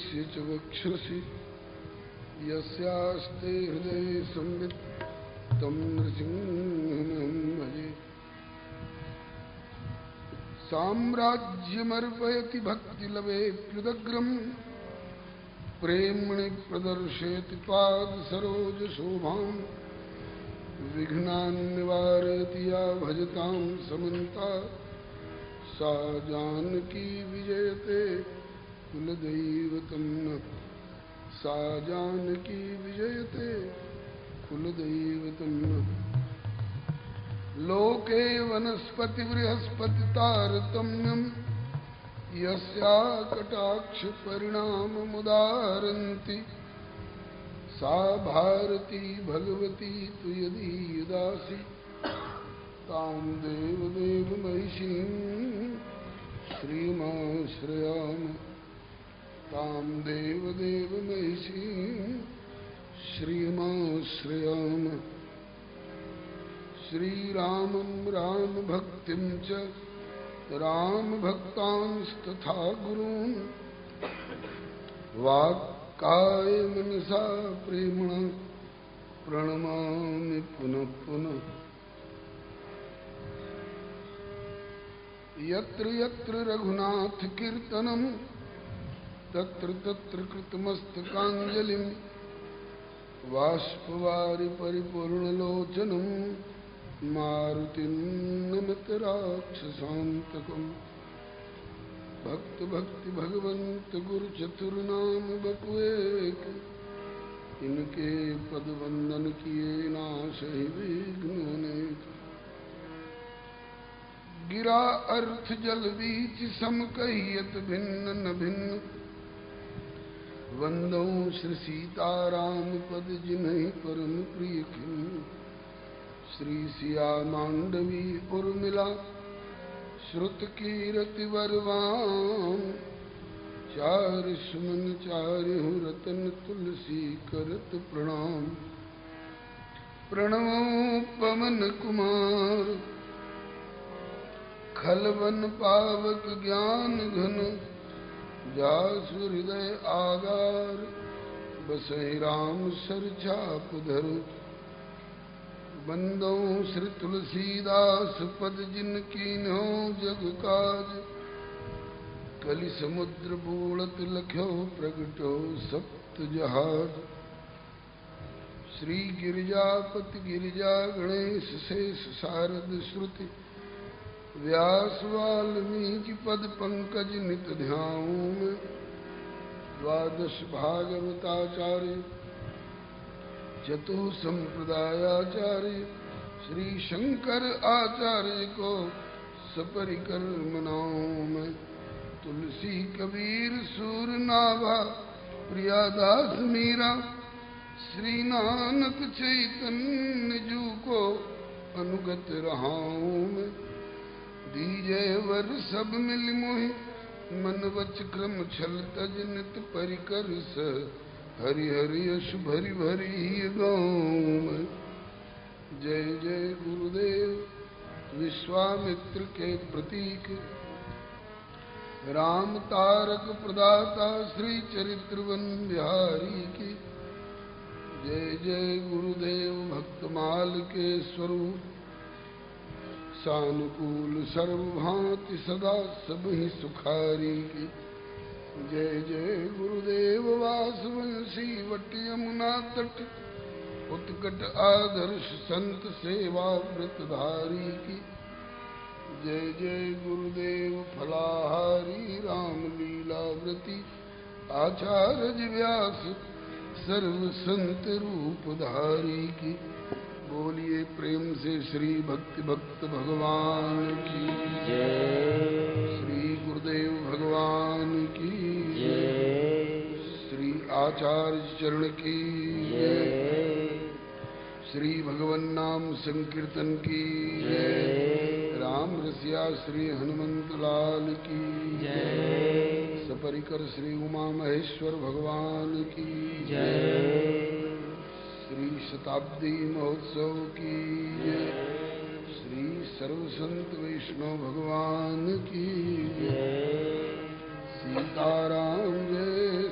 यस्य च वक्षसि यस्यास्ते हृदये संवित् तं नृसिंहमहं भजे। साम्राज्यमर्पयति भक्तिलवेऽप्युदग्रम् प्रेम्णि प्रदर्शयति पादसरोजशोभाम् विघ्नान् निवारयति या भजतां समन्ता सा जानकी विजयते कुलदैवतं नः। सा जानकी विजयते कुलदैवतं नः। लोके वनस्पति बृहस्पति तारतम्यम् यस्या कटाक्ष परिणाममुदाहरन्ति सा भारती भगवती तु यदीयदासि तां देवदेव महिषीं श्रीमाश्रयाम। तां देवदेव महिषीं श्रीमाश्रयाम। श्रीरामं रामभक्तिं च रामभक्तांस्तथा गुरून् वाक्कायमनसा प्रेम्णा प्रणमामि पुनः पुनः। यत्र यत्र रघुनाथ कीर्तनं तत्र तत्र कृतमस्तकाञ्जलिं बाष्पवारि परिपूर्णलोचनं मारुतिं नमत राक्षसान्तकम्। भक्त भक्ति भगवंत गुरु चतुर्नाम बपुएक इनके पद वंदन किए नाशहि विघ्न अनेक। गिरा अर्थ जल बीच सम कहियत भिन्न न भिन्न वंदौ श्री सीताराम पद जिन्हि परम प्रिय खिन्न। श्री सिया मांडवी उर्मिला श्रुत कीरति बरवान चार सुमन चारिहु रतन तुलसी करत प्रणाम। प्रणवो पवन कुमार खलवन पावक ज्ञान घन जासु हृदय आगार बसहि राम सर छाप धर। बंदौ श्री तुलसीदास पद जिनकीन्हो जग काज कलि समुद्र बूढ़त लख्यो प्रगटो सप्त जहाज। श्री गिरिजापति गिरिजा गणेश शेष शारद श्रुति व्यास वाल्मीकि पद पंकज नित ध्याऊं मैं। द्वादश भागवताचार्य चतु संप्रदायाचार्य श्री शंकर आचार्य को सपरिकर मनाऊं मैं। तुलसी कबीर सूर नाभा प्रियादास मीरा श्री नानक चैतन्य जू को अनुगत रहाऊं मैं। दीजय वर सब मिल मोहि मन वच क्रम छल तज नित परिकर स हरि हरि यश भरि भरि गाऊं मैं। जय जय गुरुदेव विश्वामित्र के प्रतीक राम तारक प्रदाता श्री चरित्रवन बिहारी की। जय जय गुरुदेव भक्तमाल के स्वरूप सानुकूल सर्वभांति सदा सबहि सुखारी की। जय जय गुरुदेव वासवंशी वट यमुना तट उत्कट आदर्श संत सेवा व्रतधारी की। जय जय गुरुदेव फलाहारी राम लीला व्रती आचार्य व्यास सर्व संत रूपधारी की। बोलिए प्रेम से श्री भक्ति भक्त भगवान की जय। श्री गुरुदेव भगवान की जय। श्री आचार्य चरण की जय। श्री भगवन नाम संकीर्तन की जय। राम रसिया श्री हनुमंत लाल की जय। सपरिकर श्री उमा महेश्वर भगवान की जय। श्री शताब्दी महोत्सव की जय। श्री सर्व संत वैष्णव भगवान की जय। सीताराम जय।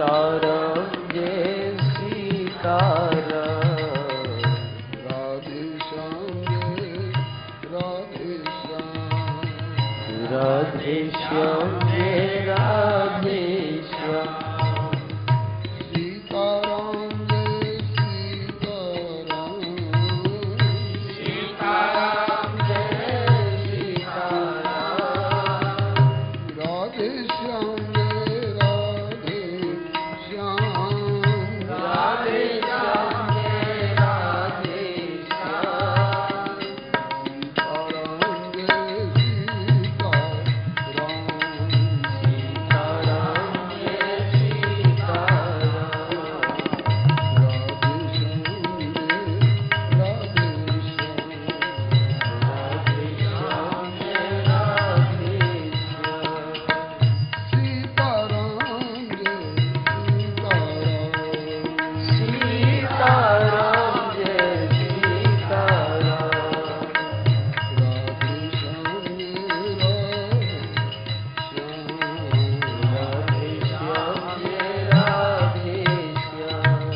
सीताराम जय सीताराम। राधे श्याम जय राधे श्याम। राधे श्याम जय राधे श्याम। सीताराम जय सीताराम। सीताराम जय सीताराम। राधे श्याम जय राधे श्याम। राधे श्याम जय राधे श्याम। सीताराम जय सीताराम। सीताराम जय सीताराम। राधे श्याम जय राधे श्याम। राधे श्याम जय राधे श्याम। सीताराम जय सीताराम। सीताराम जय सीताराम। राधे श्याम जय राधे श्याम। राधे श्याम जय राधे श्याम।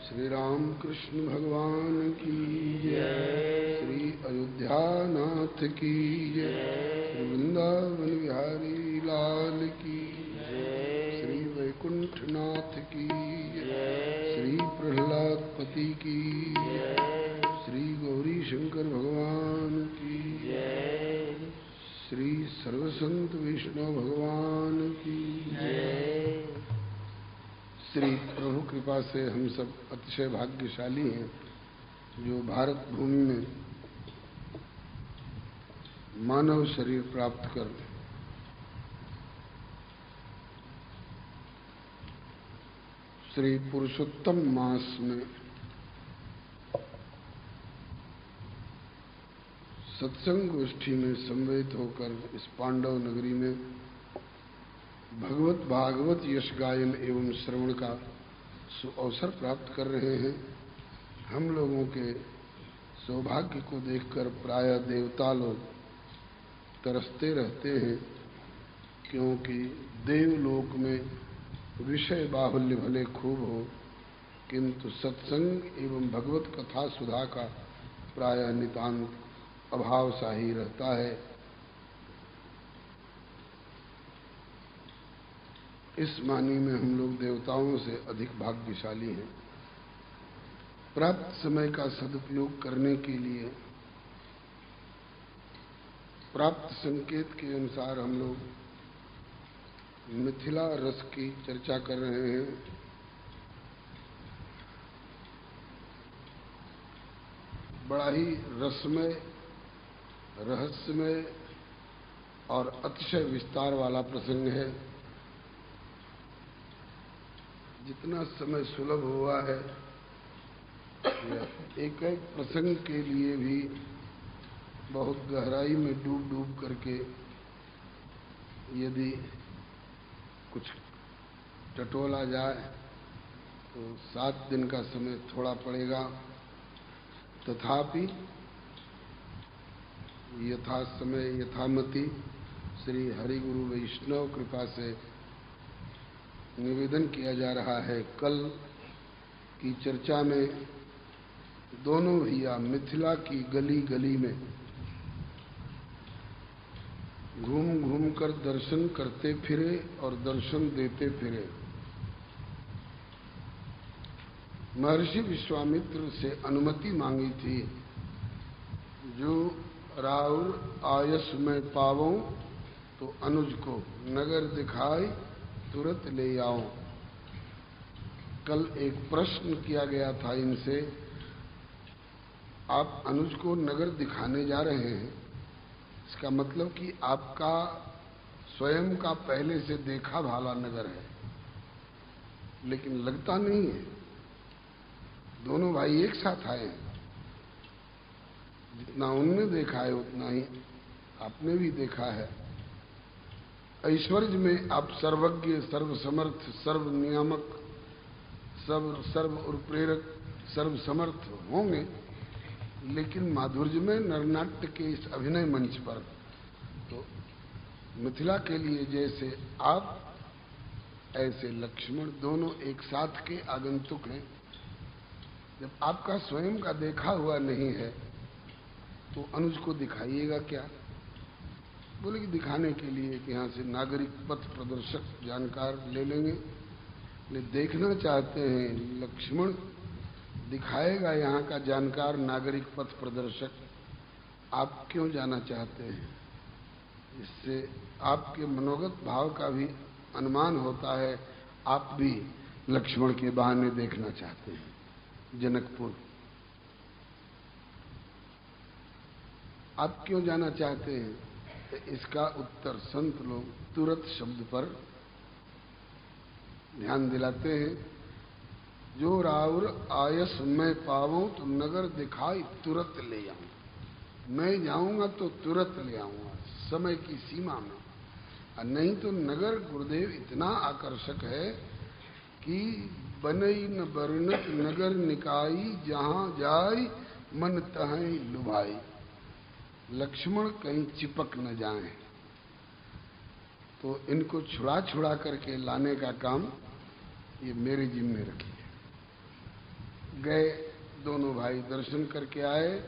श्री राम कृष्ण भगवान की जय। श्री अयोध्यानाथ की जय। श्री वृंदावन बिहारी लाल की जय। श्री वैकुंठनाथ की जय। श्री प्रहलाद पति की जय। श्री गौरी शंकर भगवान की जय। श्री सर्वसंत वैष्णव भगवान की जय। श्री प्रभु कृपा से हम सब अतिशय भाग्यशाली हैं जो भारत भूमि में मानव शरीर प्राप्त कर श्री पुरुषोत्तम मास में सत्संग गोष्ठी में सम्मिलित होकर इस पांडव नगरी में भगवत भागवत यश गायन एवं श्रवण का अवसर प्राप्त कर रहे हैं। हम लोगों के सौभाग्य को देखकर प्रायः देवता लोग तरसते रहते हैं, क्योंकि देवलोक में विषय बाहुल्य भले खूब हो, किंतु सत्संग एवं भगवत कथा सुधा का प्रायः नितांत अभाव सा ही रहता है। इस मानी में हम लोग देवताओं से अधिक भाग्यशाली हैं। प्राप्त समय का सदुपयोग करने के लिए प्राप्त संकेत के अनुसार हम लोग मिथिला रस की चर्चा कर रहे हैं। बड़ा ही रसमय, रहस्यमय और अतिशय विस्तार वाला प्रसंग है। जितना समय सुलभ हुआ है, एक एक प्रसंग के लिए भी बहुत गहराई में डूब डूब करके यदि कुछ टटोला जाए तो 7 दिन का समय थोड़ा पड़ेगा। तथापि यथा समय यथामति श्री हरि गुरु वैष्णव कृपा से निवेदन किया जा रहा है। कल की चर्चा में दोनों भैया मिथिला की गली गली में घूम घूम कर दर्शन करते फिरे और दर्शन देते फिरे। महर्षि विश्वामित्र से अनुमति मांगी थी, जो राउर आयस में पावों तो अनुज को नगर दिखाई तुरंत ले आओ। कल एक प्रश्न किया गया था इनसे, आप अनुज को नगर दिखाने जा रहे हैं, इसका मतलब कि आपका स्वयं का पहले से देखा भाला नगर है, लेकिन लगता नहीं है। दोनों भाई एक साथ आए हैं, जितना उनने देखा है उतना ही आपने भी देखा है। ऐश्वर्य में आप सर्वज्ञ, सर्वसमर्थ, सर्व नियामक, सर्व और प्रेरक, सर्व समर्थ होंगे, लेकिन माधुर्य में नरनाट्य के इस अभिनय मंच पर तो मिथिला के लिए जैसे आप ऐसे लक्ष्मण दोनों एक साथ के आगंतुक हैं। जब आपका स्वयं का देखा हुआ नहीं है तो अनुज को दिखाइएगा क्या? बोले कि दिखाने के लिए कि यहाँ से नागरिक पथ प्रदर्शक जानकार ले लेंगे। ले देखना चाहते हैं लक्ष्मण, दिखाएगा यहाँ का जानकार नागरिक पथ प्रदर्शक। आप क्यों जाना चाहते हैं? इससे आपके मनोगत भाव का भी अनुमान होता है। आप भी लक्ष्मण के बहाने देखना चाहते हैं जनकपुर। आप क्यों जाना चाहते हैं? तो इसका उत्तर संत लोग तुरत शब्द पर ध्यान दिलाते हैं। जो राउर आयस मैं पाऊं तो नगर दिखाई तुरत ले आऊं। मैं जाऊंगा तो तुरत ले आऊंगा समय की सीमा में, और नहीं तो नगर गुरुदेव इतना आकर्षक है कि बनई न बरनत नगर निकाई, जहां जाय मन तहई लुभाई। लक्ष्मण कहीं चिपक न जाएं, तो इनको छुड़ा छुड़ा करके लाने का काम ये मेरे जिम्मे रखिए। गए दोनों भाई, दर्शन करके आए,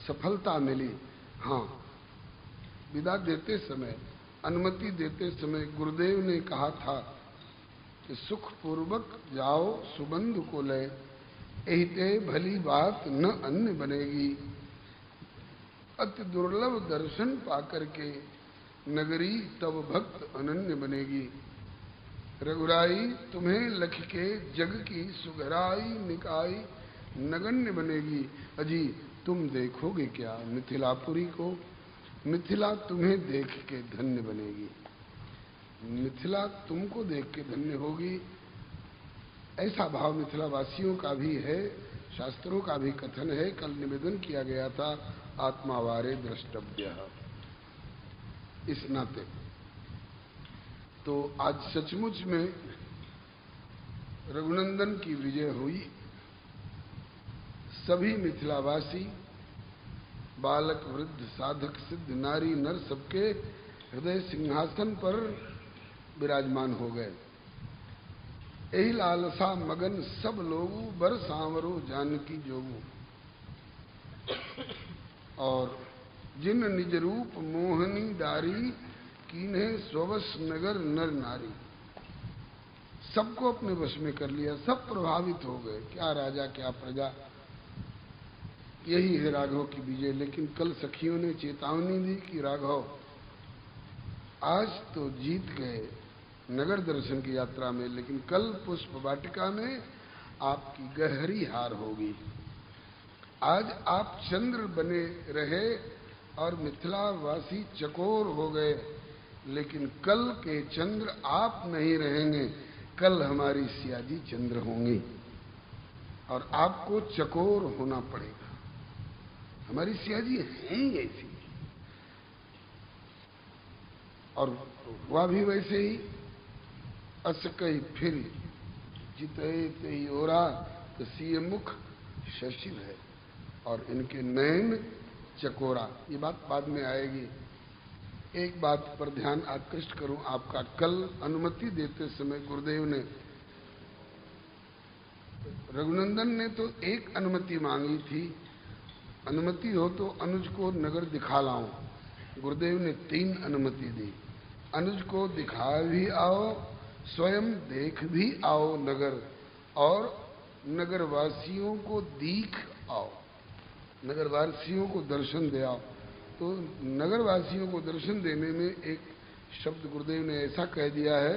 सफलता मिली। हाँ, विदा देते समय, अनुमति देते समय गुरुदेव ने कहा था कि सुख पूर्वक जाओ सुबंधु को ले, एहिते भली बात न अन्य बनेगी। अति दुर्लभ दर्शन पाकर के नगरी तब भक्त अनन्य बनेगी। रघुराई तुम्हें लख के जग की सुघराई निकाई नगण्य बनेगी। अजी तुम देखोगे क्या मिथिलापुरी को? मिथिला तुम्हें देख के धन्य बनेगी। मिथिला तुमको देख के धन्य होगी। ऐसा भाव मिथिला वासियों का भी है, शास्त्रों का भी कथन है। कल निवेदन किया गया था, आत्मावारे द्रष्टव्य। इस नाते तो आज सचमुच में रघुनंदन की विजय हुई। सभी मिथिलावासी, बालक वृद्ध साधक सिद्ध नारी नर, सबके हृदय सिंहासन पर विराजमान हो गए। यही लालसा मगन सब लोगू, बर सांवरो जानकी जोगू। और जिन निज रूप मोहनी डारी, कीन्हे स्ववश नगर नर नारी। सबको अपने वश में कर लिया, सब प्रभावित हो गए। क्या राजा क्या प्रजा, यही है राघव की विजय। लेकिन कल सखियों ने चेतावनी दी कि राघव आज तो जीत गए नगर दर्शन की यात्रा में, लेकिन कल पुष्प वाटिका में आपकी गहरी हार होगी। आज आप चंद्र बने रहे और मिथिलावासी चकोर हो गए, लेकिन कल के चंद्र आप नहीं रहेंगे। कल हमारी सियाजी चंद्र होंगी और आपको चकोर होना पड़ेगा। हमारी सियाजी हैं ऐसी। और हुआ भी वैसे ही। अस कही फिर जिते ते ओरा, तो सीय मुख शशिव है और इनके नयन चकोरा। ये बात बाद में आएगी। एक बात पर ध्यान आकृष्ट करूं आपका। कल अनुमति देते समय गुरुदेव ने, रघुनंदन ने तो एक अनुमति मांगी थी, अनुमति हो तो अनुज को नगर दिखा लाऊं। गुरुदेव ने 3 अनुमति दी। अनुज को दिखा भी आओ, स्वयं देख भी आओ नगर, और नगरवासियों को दीख आओ, नगरवासियों को दर्शन दे आओ। तो नगरवासियों को दर्शन देने में एक शब्द गुरुदेव ने ऐसा कह दिया है,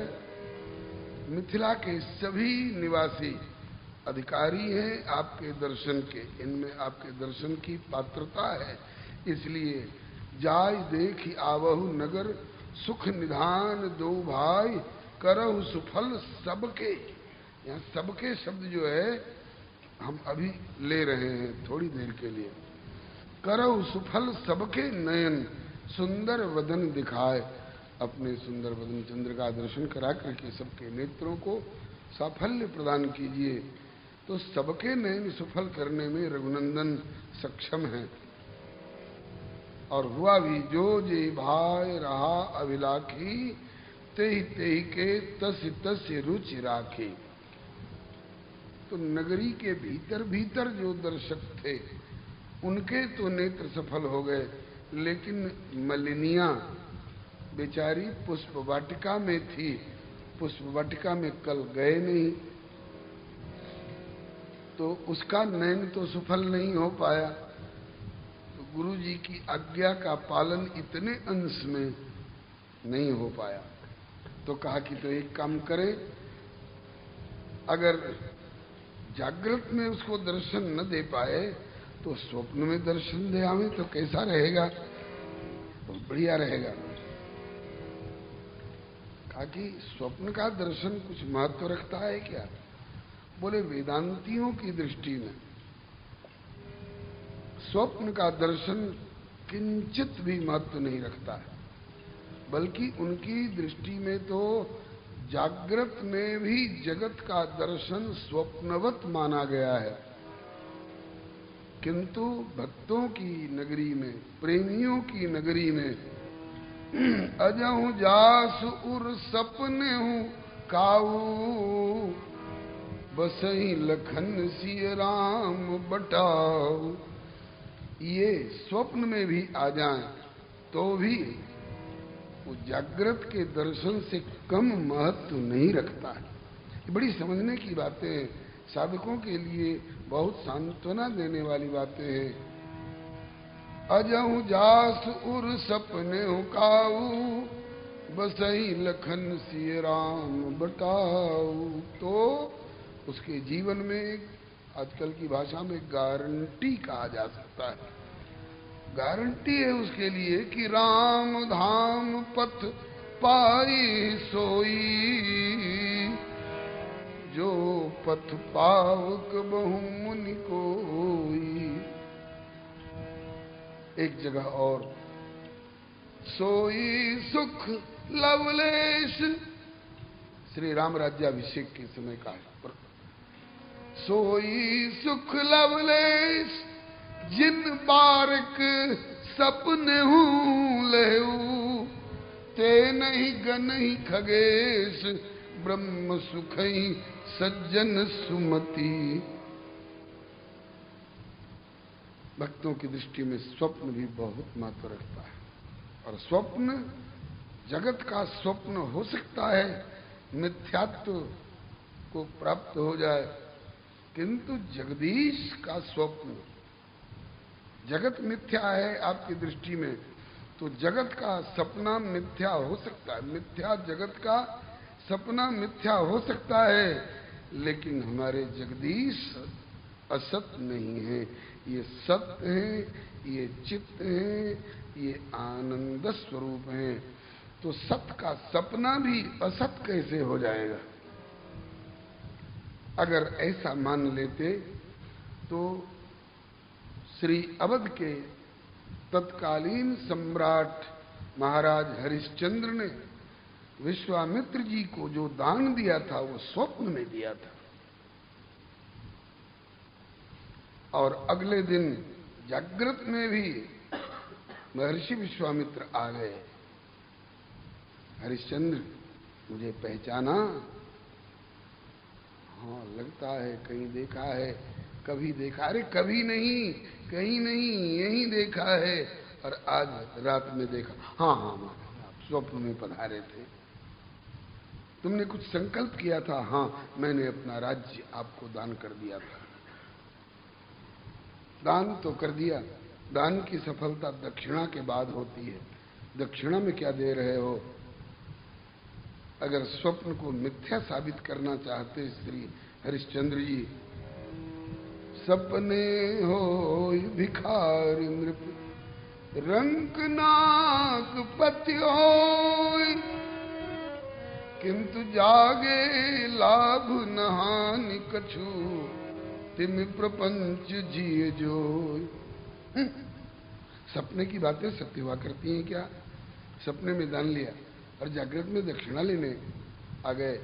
मिथिला के सभी निवासी अधिकारी हैं आपके दर्शन के, इनमें आपके दर्शन की पात्रता है। इसलिए जाय देख आवहु नगर, सुख निधान दो भाई, करहु सुफल सबके। यहाँ सबके शब्द जो है हम अभी ले रहे हैं थोड़ी देर के लिए। करहु सुफल सबके नयन, सुंदर वदन दिखाए। अपने सुंदर वदन चंद्र का दर्शन करा करके सबके नेत्रों को साफल्य प्रदान कीजिए। तो सबके नयन सफल करने में रघुनंदन सक्षम है। और हुआ भी जो जे भाई रहा अभिलाखी, ते के तस रुचि राखे। तो नगरी के भीतर भीतर जो दर्शक थे उनके तो नेत्र सफल हो गए, लेकिन मलिनिया बेचारी पुष्प वाटिका में थी, पुष्प वाटिका में कल गए नहीं, तो उसका नयन तो सफल नहीं हो पाया। तो गुरु जी की आज्ञा का पालन इतने अंश में नहीं हो पाया। तो कहा कि तो एक काम करे, अगर जागृत में उसको दर्शन न दे पाए तो स्वप्न में दर्शन दे आवे तो कैसा रहेगा? तो बढ़िया रहेगा। कहा कि स्वप्न का दर्शन कुछ महत्व रखता है क्या? बोले वेदांतियों की दृष्टि में स्वप्न का दर्शन किंचित भी महत्व नहीं रखता है, बल्कि उनकी दृष्टि में तो जागृत में भी जगत का दर्शन स्वप्नवत माना गया है। किंतु भक्तों की नगरी में, प्रेमियों की नगरी में अजहू जास उर सपने हूं काऊ, बसई लखन सिय राम बटाऊ। ये स्वप्न में भी आ जाएं तो भी वो जागृत के दर्शन से कम महत्व नहीं रखता है। ये बड़ी समझने की बातें हैं, साधकों के लिए बहुत सांत्वना देने वाली बातें हैं। अजहू जास उर सपने काऊ, बसई लखन सिय राम बटाऊ। तो उसके जीवन में आजकल की भाषा में गारंटी कहा जा सकता है। गारंटी है उसके लिए कि राम धाम पथ पाई सोई, जो पथ पावक बहु मुनि कोई। एक जगह और, सोई सुख लवलेश, श्री राम राज्याभिषेक के समय का है। सोई सुख लवलेश, जिन बारक सपने हूं लेऊ, ते नहीं गनही खगेश, ब्रह्म सुखई सज्जन सुमति। भक्तों की दृष्टि में स्वप्न भी बहुत महत्व रखता है, और स्वप्न जगत का स्वप्न हो सकता है, मिथ्यात्व को प्राप्त हो जाए, किंतु जगदीश का स्वप्न, जगत मिथ्या है आपकी दृष्टि में, तो जगत का सपना मिथ्या हो सकता है, मिथ्या जगत का सपना मिथ्या हो सकता है, लेकिन हमारे जगदीश असत नहीं है, ये सत्य है, ये चित्त है, ये आनंद स्वरूप है। तो सत्य का सपना भी असत कैसे हो जाएगा? अगर ऐसा मान लेते तो श्री अवध के तत्कालीन सम्राट महाराज हरिश्चंद्र ने विश्वामित्र जी को जो दान दिया था वो स्वप्न में दिया था, और अगले दिन जागृत में भी महर्षि विश्वामित्र आ गए। हरिश्चंद्र, मुझे पहचाना? हाँ, लगता है कहीं देखा है, कभी देखा। अरे कभी नहीं, कहीं नहीं, यहीं देखा है, और आज रात में देखा। हाँ हाँ, आप स्वप्न में पधारे थे, तुमने कुछ संकल्प किया था। हाँ, मैंने अपना राज्य आपको दान कर दिया था। दान तो कर दिया, दान की सफलता दक्षिणा के बाद होती है। दक्षिणा में क्या दे रहे हो? अगर स्वप्न को मिथ्या साबित करना चाहते श्री हरिश्चंद्र जी, सपने हो भिखार नृप, रंक नाक पति होय, किंतु जागे लाभ नहानि कछु, तिम प्रपंच जिए जोय। सपने की बातें सत्य हुआ करती हैं क्या? सपने में दान लिया और जागृत में दक्षिणा लेने आ गए,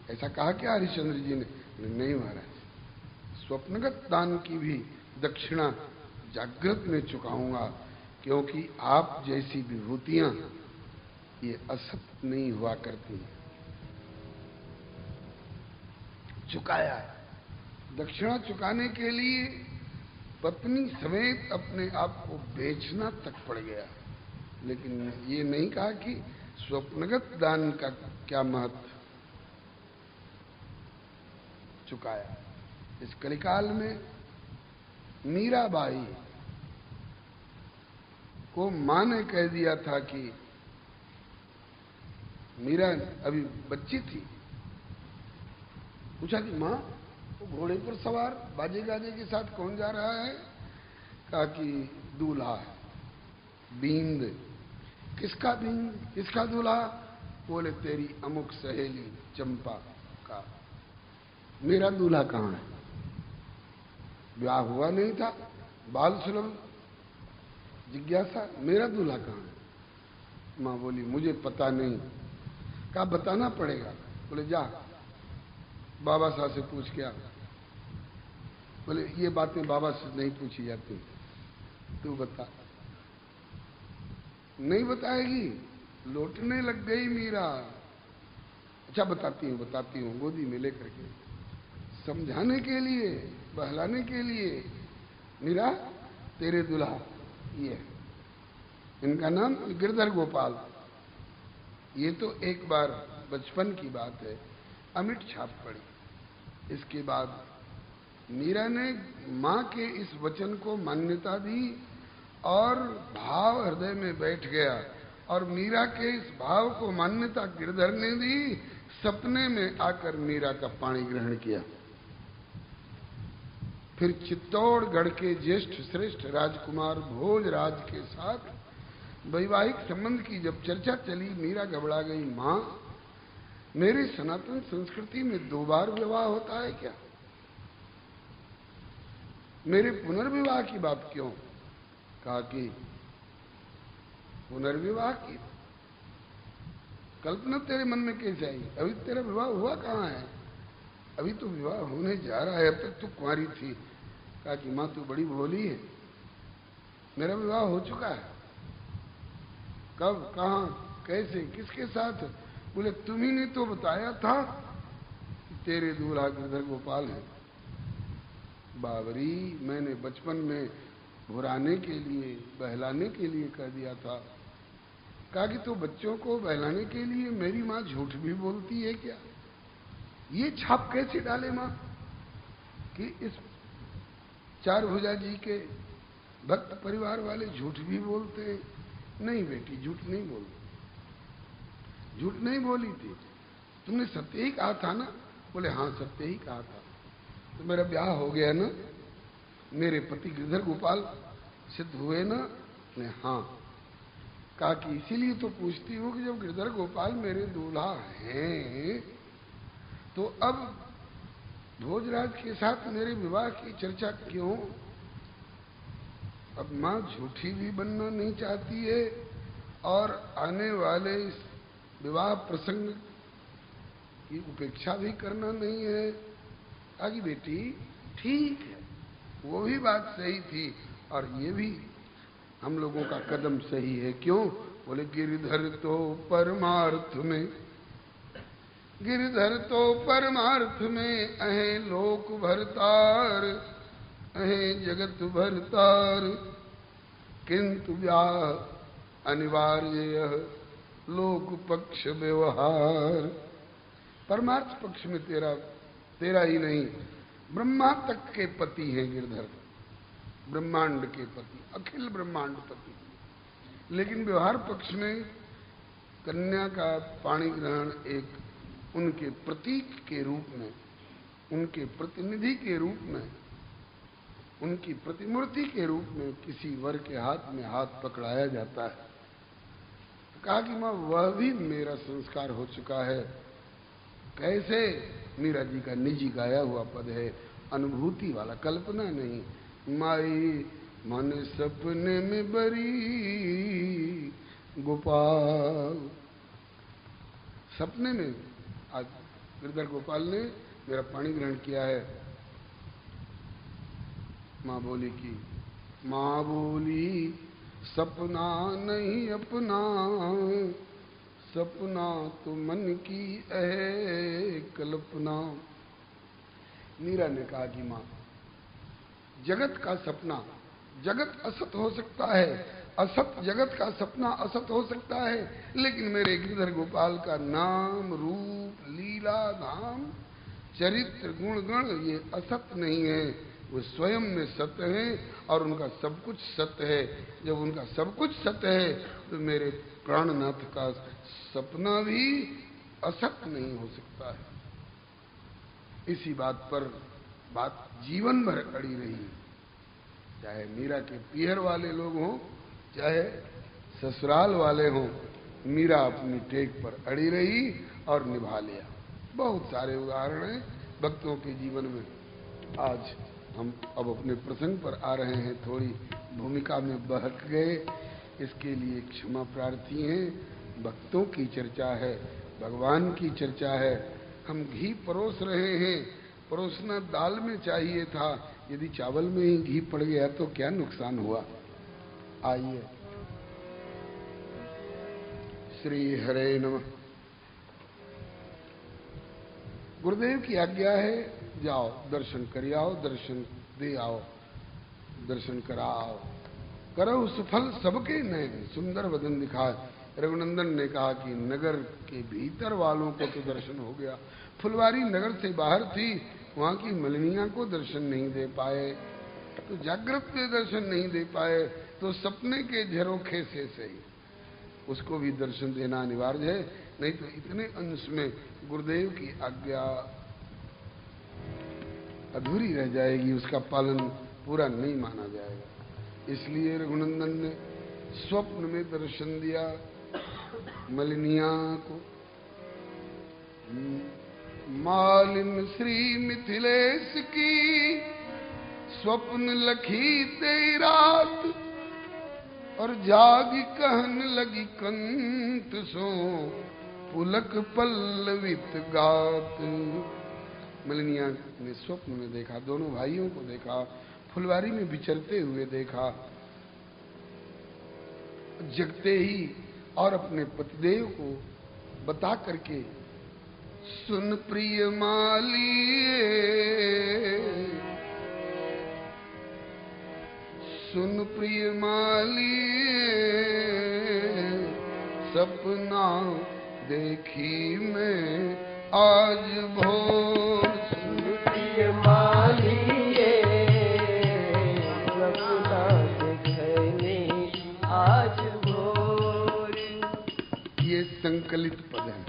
ऐसा कहा क्या हरिश्चंद्र जी ने? नहीं महाराज, स्वप्नगत दान की भी दक्षिणा जागृत में चुकाऊंगा, क्योंकि आप जैसी विभूतियां ये असत नहीं हुआ करती। चुकाया, दक्षिणा चुकाने के लिए पत्नी समेत अपने आप को बेचना तक पड़ गया। लेकिन ये नहीं कहा कि स्वप्नगत दान का क्या महत्व। चुकाया। इस कलिकाल में मीराबाई को मां ने कह दिया था कि मीरा अभी बच्ची थी, पूछा कि मां वो घोड़े पर सवार बाजे गाजे के साथ कौन जा रहा है? कहा कि दूल्हा है। बींद। किसका बींद? किसका दूल्हा? बोले तेरी अमुक सहेली चंपा का। मेरा दूल्हा कहां है? ब्याह हुआ नहीं था, बाल सुलभ जिज्ञासा, मेरा दूल्हा कहां है? मां बोली मुझे पता नहीं। कहा बताना पड़ेगा। बोले जा बाबा साहब से पूछ के आ। बोले ये बातें बाबा से नहीं पूछी जाती, तू बता। नहीं बताएगी। लौटने लग गई मीरा। अच्छा बताती हूं, गोदी में लेकर के समझाने के लिए, बहलाने के लिए। मीरा तेरे दूल्हा ये, इनका नाम गिरधर गोपाल। ये तो एक बार बचपन की बात है, अमिट छाप पड़ी। इसके बाद मीरा ने मां के इस वचन को मान्यता दी और भाव हृदय में बैठ गया। और मीरा के इस भाव को मान्यता गिरधर ने दी। सपने में आकर मीरा का पाणी ग्रहण किया। फिर चित्तौड़गढ़ के ज्येष्ठ श्रेष्ठ राजकुमार भोजराज के साथ वैवाहिक संबंध की जब चर्चा चली, मीरा घबरा गई। मां, मेरी सनातन संस्कृति में 2 बार विवाह होता है क्या? मेरे पुनर्विवाह की बात क्यों? कहा कि पुनर्विवाह की कल्पना तेरे मन में कैसे आई? अभी तेरा विवाह हुआ कहां है? अभी तो विवाह होने जा रहा है, अब तक तू कुंवारी थी। कहा कि मां तू बड़ी भोली है, मेरा विवाह हो चुका है। कब, कहां, कैसे, किसके साथ? बोले तुम्ही ने तो बताया था कि तेरे दूल्हा गिरधर गोपाल है। बाबरी, मैंने बचपन में घुराने के लिए, बहलाने के लिए कह दिया था। कहा कि तो बच्चों को बहलाने के लिए मेरी मां झूठ भी बोलती है क्या? ये छाप कैसे डाले मां कि इस 4 भुजा जी के भक्त परिवार वाले झूठ भी बोलते हैं? नहीं बेटी, झूठ नहीं बोलते, झूठ नहीं बोली थी। तुमने सत्य ही कहा था ना? बोले हाँ सत्य ही कहा था। तो मेरा ब्याह हो गया ना, मेरे पति गिरधर गोपाल सिद्ध हुए ना? ने हाँ। कहा कि इसीलिए तो पूछती हूँ कि जब गिरधर गोपाल मेरे दूल्हा हैं तो अब भोजराज के साथ मेरे विवाह की चर्चा क्यों? अब मां झूठी भी बनना नहीं चाहती है और आने वाले इस विवाह प्रसंग की उपेक्षा भी करना नहीं है। आगे बेटी ठीक है, वो भी बात सही थी और ये भी हम लोगों का कदम सही है। क्यों? बोले गिरधर तो परमार्थ में, गिरधर तो परमार्थ में अहे लोक भरतार, अहे जगत भरतार, किंतु ब्याह अनिवार्य लोक पक्ष व्यवहार। परमार्थ पक्ष में तेरा ही नहीं, ब्रह्मा तक के पति हैं गिरधर, ब्रह्मांड के पति, अखिल ब्रह्मांड पति। लेकिन व्यवहार पक्ष में कन्या का पाणी ग्रहण एक उनके प्रतीक के रूप में, उनके प्रतिनिधि के रूप में, उनकी प्रतिमूर्ति के रूप में किसी वर के हाथ में हाथ पकड़ाया जाता है। कहा कि मां वह भी मेरा संस्कार हो चुका है। कैसे? मीरा जी का निजी गाया हुआ पद है, अनुभूति वाला, कल्पना नहीं। माई मन सपने में बरी गोपाल, सपने में आज गिरधर गोपाल ने मेरा पाणी ग्रहण किया है। मां बोली कि मां बोली सपना नहीं अपना, सपना तो मन की है कल्पना। मीरा ने कहा कि माँ, जगत का सपना जगत असत हो सकता है, असत जगत का सपना असत हो सकता है, लेकिन मेरे गिरधर गोपाल का नाम, रूप, लीला, धाम, चरित्र, गुण, गण ये असत नहीं है, वो स्वयं में सत्य है और उनका सब कुछ सत्य है। जब उनका सब कुछ सत्य है तो मेरे प्राणनाथ का सपना भी असत नहीं हो सकता है। इसी बात पर बात जीवन भर अड़ी रही, चाहे मीरा के पीहर वाले लोग हों, चाहे ससुराल वाले हों, मीरा अपनी टेक पर अड़ी रही और निभा लिया। बहुत सारे उदाहरण हैं भक्तों के जीवन में। आज हम अब अपने प्रसंग पर आ रहे हैं, थोड़ी भूमिका में बहक गए, इसके लिए क्षमा प्रार्थी हैं। भक्तों की चर्चा है, भगवान की चर्चा है। हम घी परोस रहे हैं, परोसना दाल में चाहिए था, यदि चावल में ही घी पड़ गया तो क्या नुकसान हुआ। आइए, श्री हरे नमः। गुरुदेव की आज्ञा है, जाओ दर्शन कर आओ, दर्शन दे आओ, दर्शन कराओ, करो सुफल सबके नयन, सुंदर वदन दिखाए। रघुनंदन ने कहा कि नगर के भीतर वालों को तो दर्शन हो गया, फुलवारी नगर से बाहर थी, वहां की मलिनिया को दर्शन नहीं दे पाए, तो जागृत में दर्शन नहीं दे पाए, तो सपने के झरोखे से सही उसको भी दर्शन देना अनिवार्य है, नहीं तो इतने अंश में गुरुदेव की आज्ञा अधूरी रह जाएगी, उसका पालन पूरा नहीं माना जाएगा। इसलिए रघुनंदन ने स्वप्न में दर्शन दिया मलिनिया को। मालिन श्री मिथिलेश की स्वप्न लखी ते रात, और जागी कहन लगी कंत सो पुलक पल्लवित गात। मलिनिया ने स्वप्न में देखा, दोनों भाइयों को देखा, फुलवारी में विचरते हुए देखा, जगते ही और अपने पतिदेव को बता करके, सुन प्रिय मालिए, सुन प्रिय मालिए, सपना देखी मैं आज भोर। सुन प्रिय मालिए, सपना देखने आज भोर। ये संकलित पद है,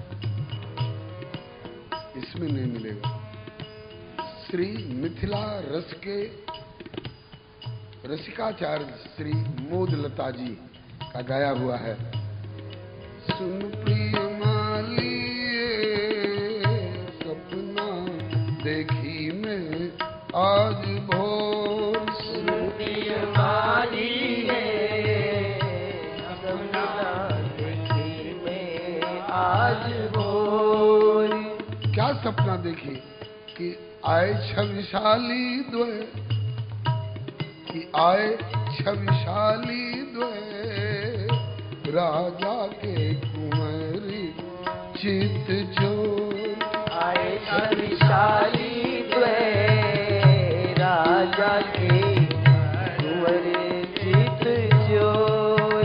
इसमें नहीं मिलेगा। श्री मिथिला रस के रसिकाचार्य श्री मोदलता जी का गाया हुआ है। सुन प्रिय मालिए, सपना देखी मैं आज भोर। सुन प्रिय मालिए, सपना देखी मैं आज भोर। क्या सपना देखी कि आए छविशाली द्वय, कि आए छविशाली द्वय, राजा के कुंवरी चित चोर। आए छविशाली द्वय, राजा के कुंवरी चित चोर।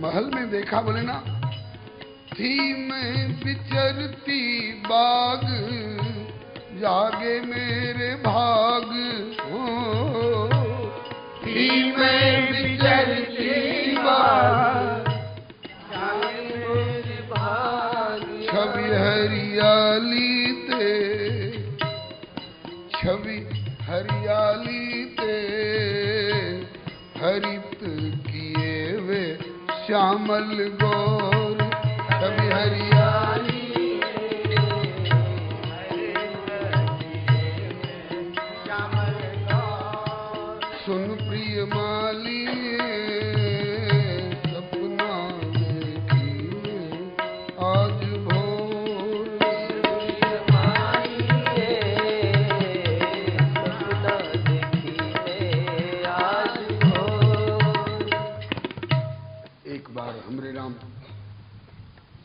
महल में देखा बोले ना, थी मैं विचरती बाग, जागे मेरे भाग। थी मैं विचरती बाग, जागे मेरे भाग। छवि हरियाली ते, छवि हरियाली ते, हरित किए वे श्यामल गौर। छवि हरियाली, सुन प्रिय मालिए, सपना देखी आज भोर। प्रिय मालिए, सपना देखी मैं आज भोर। एक बार हमरे राम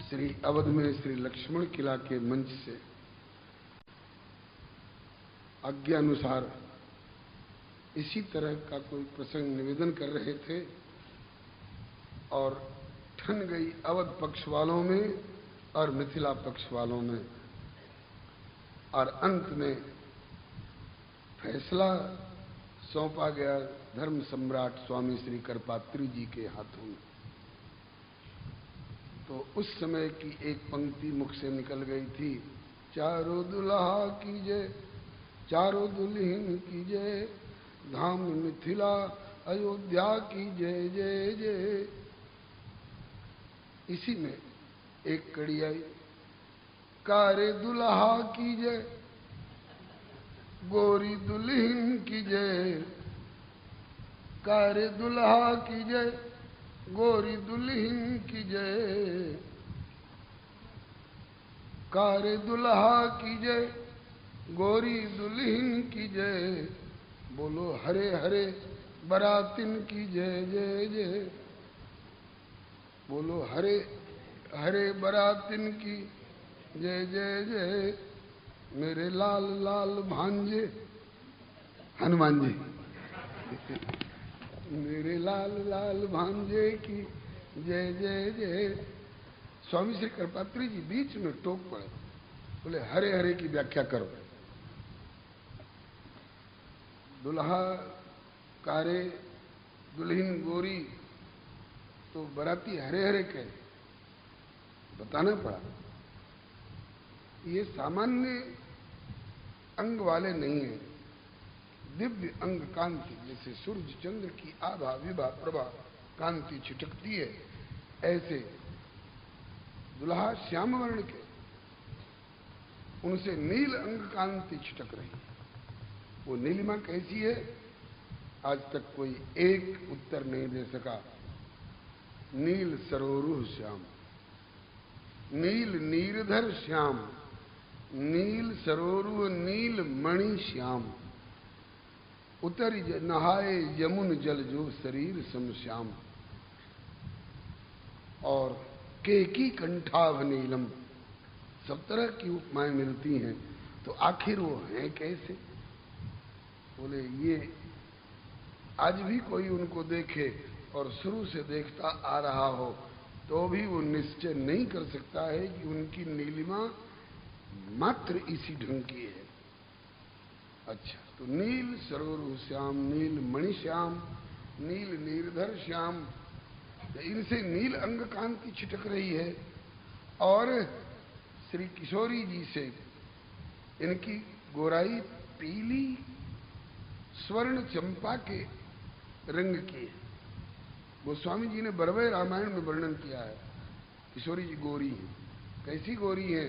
श्री अवध में श्री लक्ष्मण किला के मंच से आज्ञानुसार इसी तरह का कोई प्रसंग निवेदन कर रहे थे और ठन गई अवध पक्ष वालों में और मिथिला पक्ष वालों में, और अंत में फैसला सौंपा गया धर्म सम्राट स्वामी श्री करपात्री जी के हाथों में। तो उस समय की एक पंक्ति मुख से निकल गई थी, चारों दुल्हा की जय, चारों दुल्हन की जय, धाम मिथिला अयोध्या की जय जय जय। इसी में एक कड़ी आई, कारे दुल्हा की जय, गोरी दुल्हन की जय, कारे दुल्हा की जय, गोरी दुल्हन की जय, कारे दुल्हा की जय, गोरी दुल्हन की जय, बोलो हरे हरे बरातिन की जय जय जय, बोलो हरे हरे बरातिन की जय जय जय, मेरे लाल लाल भांजे हनुमान जी मेरे लाल लाल भांजे की जय जय जय। स्वामी श्री करपात्री जी बीच में टोक पड़े, बोले हरे हरे की व्याख्या करो। दुल्हा कारे, दुल्हन गोरी, तो बराती हरे हरे कहे, बताना पड़ा। ये सामान्य अंग वाले नहीं है, दिव्य अंग कांति, जैसे सूर्य चंद्र की आभा विभा प्रभा कांति छिटकती है, ऐसे दुल्हा श्याम वर्ण के, उनसे नील अंग कांति छिटक रही है। वो नीलिमा कैसी है, आज तक कोई एक उत्तर नहीं दे सका। नील सरोरुह श्याम, नील नीरधर श्याम, नील सरोरुह नील मणि श्याम, उतर नहाए यमुन जल जो शरीर सम श्याम, और केकी कंठाभ नीलम, सब तरह की उपमाएं मिलती हैं। तो आखिर वो हैं कैसे? बोले ये आज भी कोई उनको देखे और शुरू से देखता आ रहा हो तो भी वो निश्चय नहीं कर सकता है कि उनकी नीलिमा मात्र इसी ढंग की है। अच्छा, तो नील सरोरुह श्याम, नील मणि श्याम, नील नीरधर श्याम, इनसे नील अंग कांति छिटक रही है। और श्री किशोरी जी से इनकी गोराई पीली स्वर्ण चंपा के रंग की है। गोस्वामी जी ने बरवे रामायण में वर्णन किया है, किशोरी जी गोरी है। कैसी गोरी है?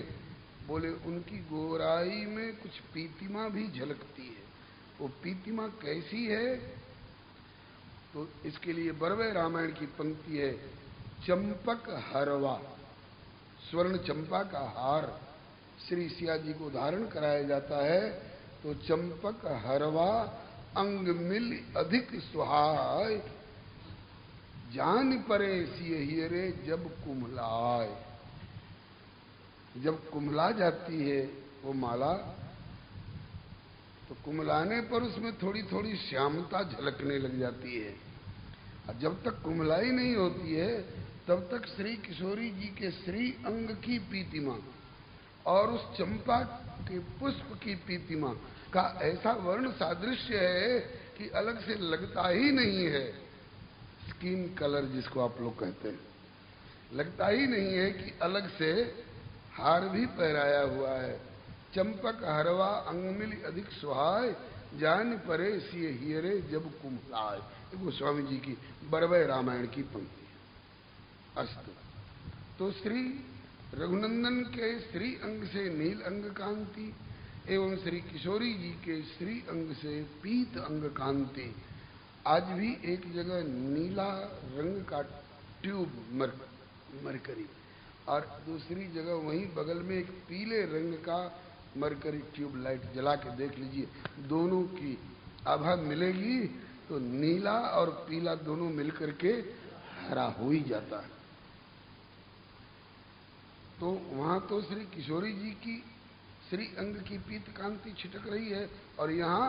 बोले उनकी गोराई में कुछ पीतिमा भी झलकती है। वो पीतिमा कैसी है? तो इसके लिए बरवे रामायण की पंक्ति है, चंपक हरवा, स्वर्ण चंपा का हार श्री सिया जी को धारण कराया जाता है। तो चंपक हरवा अंग मिल अधिक सुहाय, जान परे सिय हियरे जब कुम्हलाय। जब कुम्हला जाती है वो माला, तो कुम्हलाने पर उसमें थोड़ी थोड़ी श्यामता झलकने लग जाती है। और जब तक कुम्हलाई नहीं होती है तब तक श्री किशोरी जी के श्री अंग की पीतिमा और उस चंपा के पुष्प की पीतिमा का ऐसा वर्ण सादृश्य है कि अलग से लगता ही नहीं है। स्किन कलर जिसको आप लोग कहते हैं, लगता ही नहीं है कि अलग से हार भी पहराया हुआ है। चंपक हरवा अंगमिल अधिक सुहाय, जान परे सिय हियरे जब कुम्हलाय। गोस्वामी जी की बरवे रामायण की पंक्ति। अस्तु, तो श्री रघुनंदन के श्री अंग से नील अंग कांति एवं श्री किशोरी जी के श्री अंग से पीत अंग कांति। आज भी एक जगह नीला रंग का ट्यूब मरकरी और दूसरी जगह वहीं बगल में एक पीले रंग का मरकरी ट्यूब लाइट जला के देख लीजिए, दोनों की आभा मिलेगी तो नीला और पीला दोनों मिलकर के हरा हो ही जाता है। तो वहां तो श्री किशोरी जी की श्री अंग की पीत कांति छिटक रही है, और यहाँ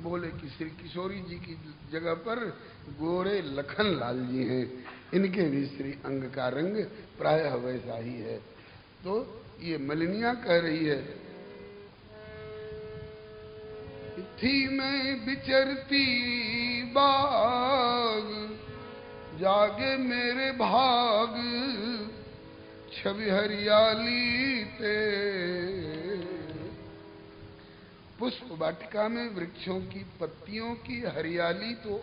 बोले कि श्री किशोरी जी की जगह पर गोरे लखन लाल जी हैं, इनके भी श्री अंग का रंग प्रायः वैसा ही है। तो ये मलिनियां कह रही है, थी मैं बिचरती बाग, जागे मेरे भाग, छवि हरियाली ते। पुष्प वाटिका में वृक्षों की पत्तियों की हरियाली तो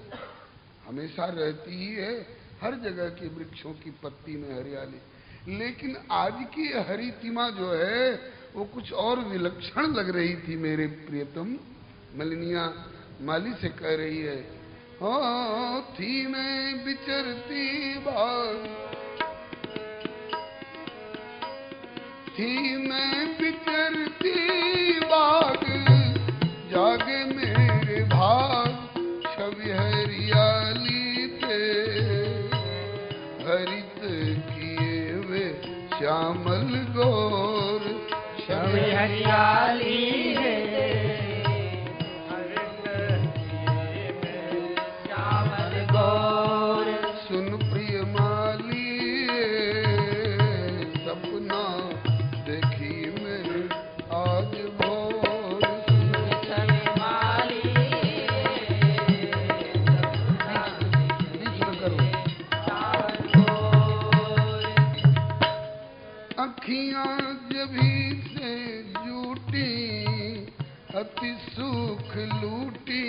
हमेशा रहती ही है, हर जगह के वृक्षों की पत्ती में हरियाली, लेकिन आज की हरितिमा जो है वो कुछ और विलक्षण लग रही थी मेरे प्रियतम। मलिनिया माली से कह रही है, हो थी मैं बिचरती बाग, थी मैं बिचरती बाग, जागे मेरे भाग, छवि हरियाली थे, हरित किए वे श्यामल गौर, छवि हरियाली है, हरित किए वे श्यामल गौर। सुन प्रिय माली सपना देखी मैं आज भोर, छवि माली श्यामल गौर। अखियां जभी से जूटी, अति सुख लूटी,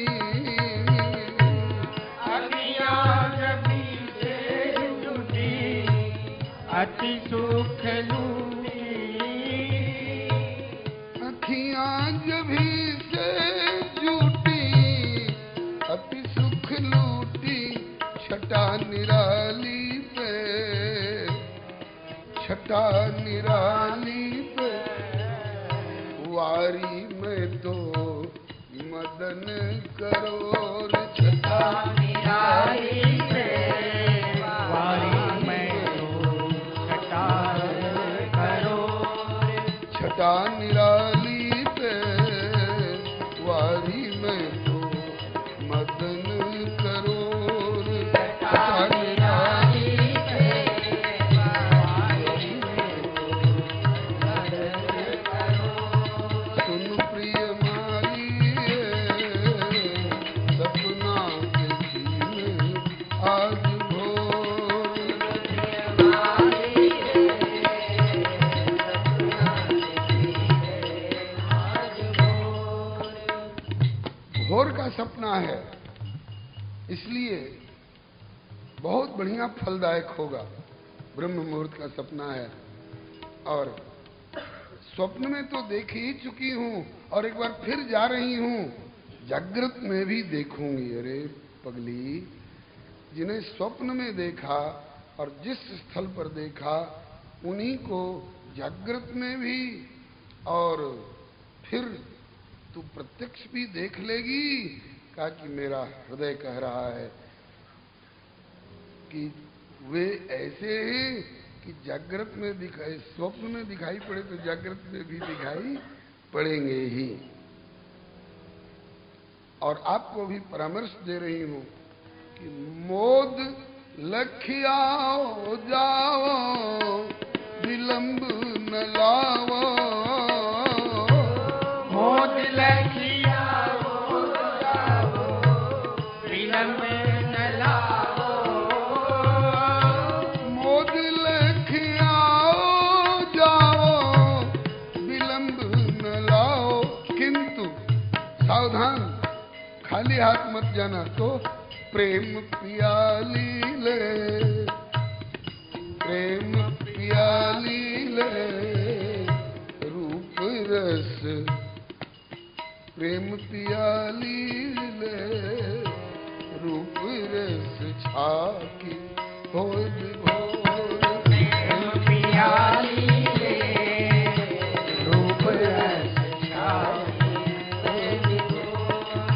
अखियां जभी से जुटी, अति सुख लूटी, अखियां जभी से जूटी, अति सुख लूटी, छटा निराली पे, छटा निराली पे, वारी में तो मदन करोर, छटा निराली पे, वारी में तो छटा करोर, छटा निराली पे, वारी में तो मदन करोर, छटा निराली पे, वारी में तो मदन करोर। सुन प्रिय माली सपना देखी मैं आज भोर, भोर का सपना है, इसलिए बहुत बढ़िया फलदायक होगा। ब्रह्म मुहूर्त का सपना है, और स्वप्न में तो देख ही चुकी हूँ और एक बार फिर जा रही हूँ, जागृत में भी देखूंगी। अरे पगली, जिन्हें स्वप्न में देखा और जिस स्थल पर देखा उन्हीं को जागृत में भी और फिर तू प्रत्यक्ष भी देख लेगी। कहा कि मेरा हृदय कह रहा है कि वे ऐसे हैं कि जागृत में दिखाई, स्वप्न में दिखाई पड़े तो जागृत में भी दिखाई पड़ेंगे ही। और आपको भी परामर्श दे रही हूं कि मोद लखियाओ जाओ, विलंब न लाओ, मोद लखियाओ जाओ, विलंब न लाओ, मोद लखियाओ जाओ, विलंब न लाओ, किंतु सावधान, खाली हाथ मत जाना। तो प्रेम पियाली ले, प्रेम पियाली ले, रूप रस प्रेम पियाली ले, रूप रस छाकी हो विभोर, प्रेम पियाली ले, रूप रस छाकी हो विभोर।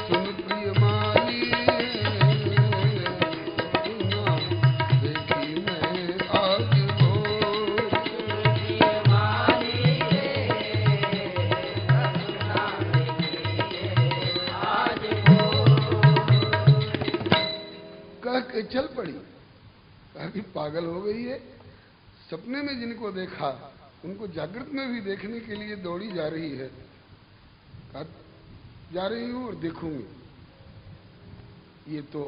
सुन प्रिय माली सुना देखी मैं आज भोर, पागल हो गई है। सपने में जिनको देखा उनको जागृत में भी देखने के लिए दौड़ी जा रही है। कहा जा रही हूं और देखूंगी। ये तो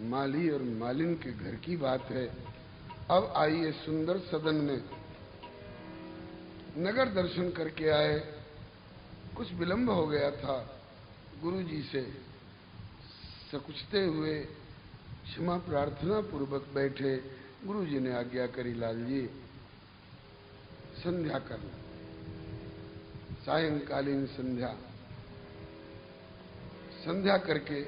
माली और मालिन के घर की बात है। अब आइए सुंदर सदन में। नगर दर्शन करके आए, कुछ विलंब हो गया था। गुरुजी से सकुचते हुए क्षमा प्रार्थना पूर्वक बैठे। गुरुजी ने आज्ञा करी, लाल जी संध्या करना, सायंकालीन संध्या। संध्या करके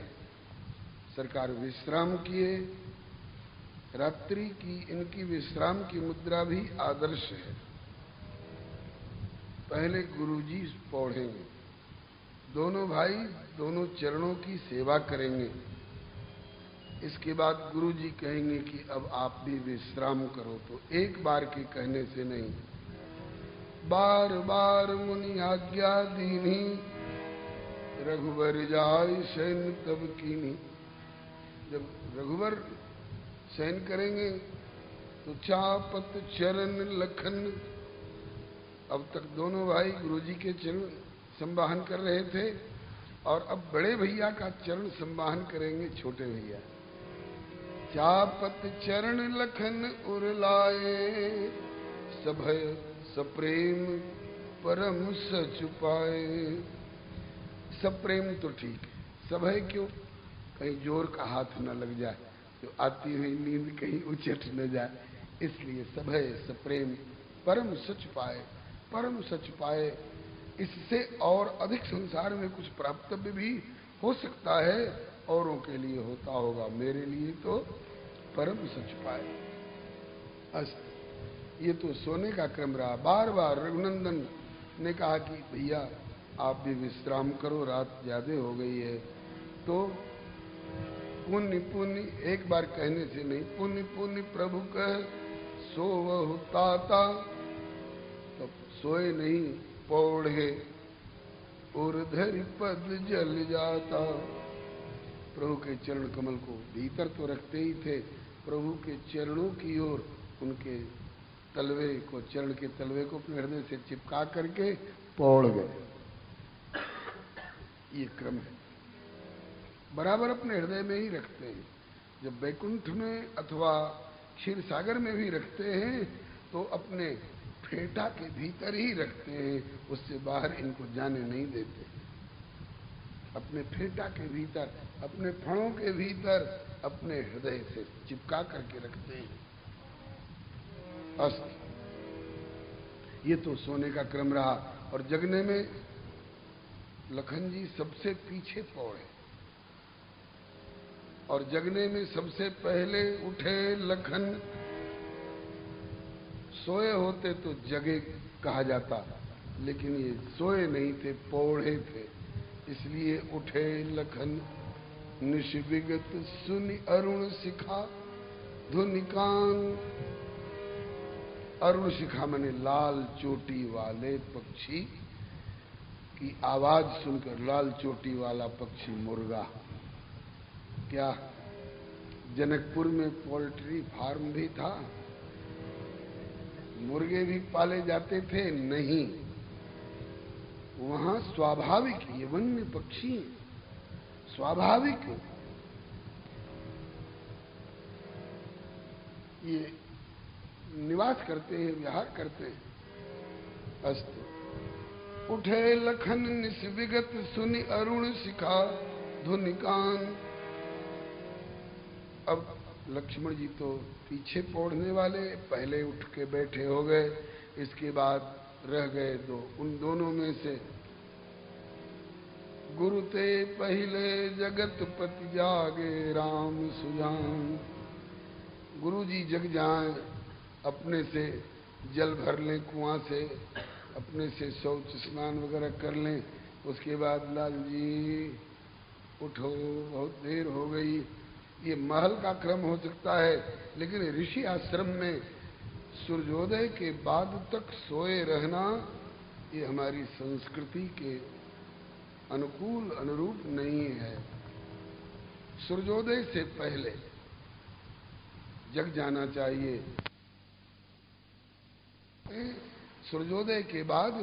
सरकार विश्राम किए। रात्रि की इनकी विश्राम की मुद्रा भी आदर्श है। पहले गुरुजी पौढ़ेंगे, दोनों भाई दोनों चरणों की सेवा करेंगे। इसके बाद गुरुजी कहेंगे कि अब आप भी विश्राम करो। तो एक बार के कहने से नहीं, बार बार मुनि आज्ञा दीनी, रघुवर जाय शयन तब कीनी। जब रघुवर शयन करेंगे तो चापत चरण लखन। अब तक दोनों भाई गुरुजी के चरण संवाहन कर रहे थे और अब बड़े भैया का चरण संवाहन करेंगे छोटे भैया। चापत चरण लखन उरलाए, सभय सप्रेम परम सचुपाए। सप्रेम तो ठीक है, सभय क्यों, कहीं जोर का हाथ न लग जाए, तो आती हुई नींद कहीं उचट न जाए, इसलिए सभय सप्रेम परम सच पाए। परम सच पाए, इससे और अधिक संसार में कुछ प्राप्तव्य भी हो सकता है, औरों के लिए होता होगा, मेरे लिए तो परम सच पाए। अस्त ये तो सोने का क्रम रहा। बार बार रघुनंदन ने कहा कि भैया आप भी विश्राम करो, रात ज्यादा हो गई है। तो पुण्य पुण्य एक बार कहने से नहीं, पुण्य पुण्य प्रभु कह सोवहु ताता। तो सोए नहीं, पौढ़े उर्धरि पद जल जाता। प्रभु के चरण कमल को भीतर तो रखते ही थे, प्रभु के चरणों की ओर उनके तलवे को, चरण के तलवे को अपने हृदय से चिपका करके पौड़ गए। ये क्रम है, बराबर अपने हृदय में ही रखते हैं। जब वैकुंठ में अथवा क्षीर सागर में भी रखते हैं तो अपने फेंटा के भीतर ही रखते हैं, उससे बाहर इनको जाने नहीं देते। अपने फेंटा के भीतर, अपने फणों के भीतर, अपने हृदय से चिपका करके रखते हैं। अस्त ये तो सोने का क्रम रहा। और जगने में लखन जी सबसे पीछे पौड़े और जगने में सबसे पहले उठे लखन। सोए होते तो जगे कहा जाता, लेकिन ये सोए नहीं थे, पौड़े थे, इसलिए उठे लखन। निश विगत सुनि अरुण शिखा धुनिकान। अरुण शिखा माने लाल चोटी वाले पक्षी की आवाज सुनकर, लाल चोटी वाला पक्षी मुर्गा। क्या जनकपुर में पोल्ट्री फार्म भी था, मुर्गे भी पाले जाते थे? नहीं, वहां स्वाभाविक, ये वन्य पक्षी स्वाभाविक ये निवास करते हैं, विहार करते हैं। अस्तु उठे लखन निस विगत सुनि अरुण शिखा धुनिकान। अब लक्ष्मण जी तो पीछे पौड़ने वाले, पहले उठ के बैठे हो गए, इसके बाद रह गए दो। उन दोनों में से गुरु ते पहले जगत पति जागे राम सुजान। गुरु जी जग जाएं, अपने से जल भर लें कुआं से, अपने से शौच स्नान वगैरह कर लें, उसके बाद लाल जी उठो, बहुत देर हो गई। ये महल का क्रम हो सकता है, लेकिन ऋषि आश्रम में सूर्योदय के बाद तक सोए रहना ये हमारी संस्कृति के अनुकूल अनुरूप नहीं है। सूर्योदय से पहले जग जाना चाहिए। सूर्योदय के बाद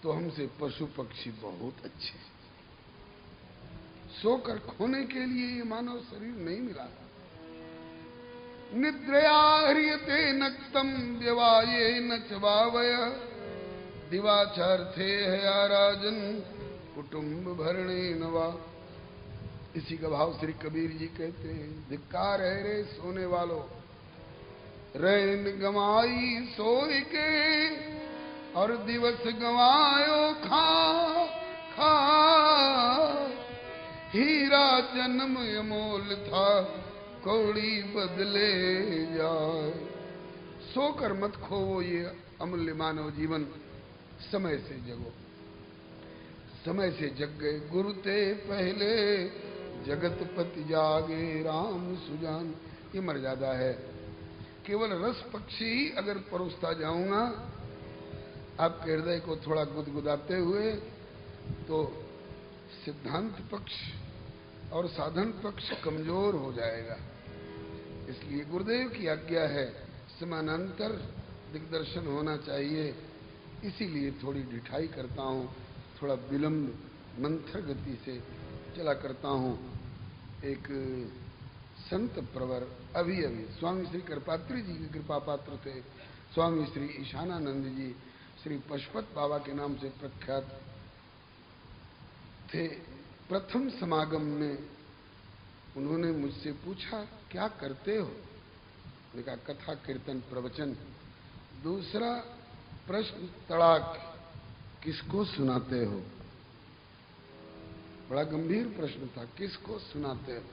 तो हमसे पशु पक्षी बहुत अच्छे। सोकर खोने के लिए ये मानव शरीर नहीं मिला। निद्रया ह्रियते नक्तम व्यवाये न चवावय दिवाचार्थे है राजन कुटुंब भरणे नवा। इसी का भाव श्री कबीर जी कहते हैं, धिक्कार है रे सोने वालों, रैन गंवाई सोई के और दिवस गंवायो खा खा। हीरा जन्म अमोल था कौड़ी बदले जाए। सोकर मत खोवो ये अमूल्य मानव जीवन, समय से जगो। समय से जग गए गुरु ते पहले, जगत पति जागे राम सुजान। ये मर्यादा है। केवल रस पक्षी ही अगर परोसता जाऊंगा आपके हृदय को थोड़ा गुदगुदाते हुए, तो सिद्धांत पक्ष और साधन पक्ष कमजोर हो जाएगा। इसलिए गुरुदेव की आज्ञा है समानांतर दिग्दर्शन होना चाहिए। इसीलिए थोड़ी ढिठाई करता हूँ, थोड़ा विलंब मंथर गति से चला करता हूँ। एक संत प्रवर अभी स्वामी श्री कृपात्री जी की कृपा पात्र थे। स्वामी श्री ईशानानंद जी श्री पशुपत बाबा के नाम से प्रख्यात थे। प्रथम समागम में उन्होंने मुझसे पूछा, क्या करते हो? मैंने कहा, कथा कीर्तन प्रवचन। दूसरा प्रश्न तड़ाक, किसको सुनाते हो? बड़ा गंभीर प्रश्न था, किसको सुनाते हो?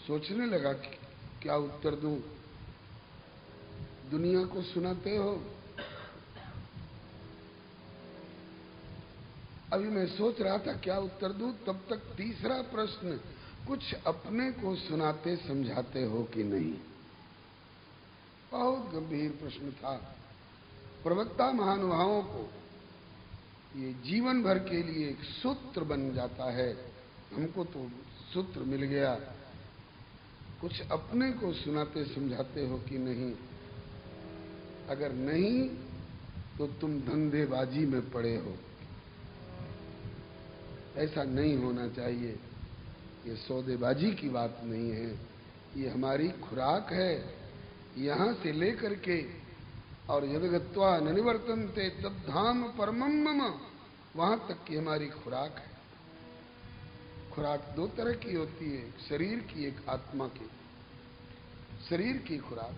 सोचने लगा कि क्या उत्तर दूं। दुनिया को सुनाते हो? अभी मैं सोच रहा था क्या उत्तर दूं, तब तक तीसरा प्रश्न, कुछ अपने को सुनाते समझाते हो कि नहीं? बहुत गंभीर प्रश्न था। प्रवक्ता महानुभावों को ये जीवन भर के लिए एक सूत्र बन जाता है। हमको तो सूत्र मिल गया, कुछ अपने को सुनाते समझाते हो कि नहीं? अगर नहीं तो तुम धंधेबाजी में पड़े हो। ऐसा नहीं होना चाहिए। ये सौदेबाजी की बात नहीं है, ये हमारी खुराक है। यहां से लेकर के और यदगत्वा न निवर्तन्ते तद्धाम परमम मम, वहां तक की हमारी खुराक है। खुराक दो तरह की होती है, एक शरीर की, एक आत्मा की। शरीर की खुराक,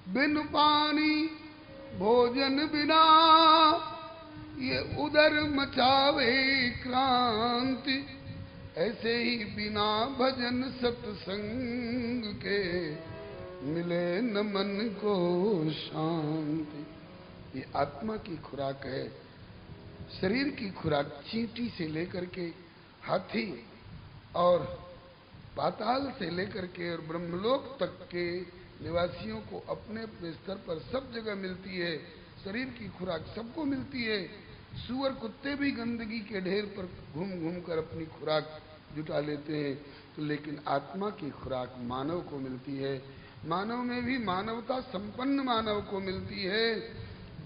बिन पानी भोजन बिना ये उदर मचावे क्रांति, ऐसे ही बिना भजन सत्संग के मिले न मन को शांति। ये आत्मा की खुराक है। शरीर की खुराक चींटी से लेकर के हाथी और पाताल से लेकर के और ब्रह्मलोक तक के निवासियों को अपने अपने स्तर पर सब जगह मिलती है। शरीर की खुराक सबको मिलती है। सूअर कुत्ते भी गंदगी के ढेर पर घूम घूम कर अपनी खुराक जुटा लेते हैं, तो लेकिन आत्मा की खुराक मानव को मिलती है। मानव में भी मानवता संपन्न मानव को मिलती है,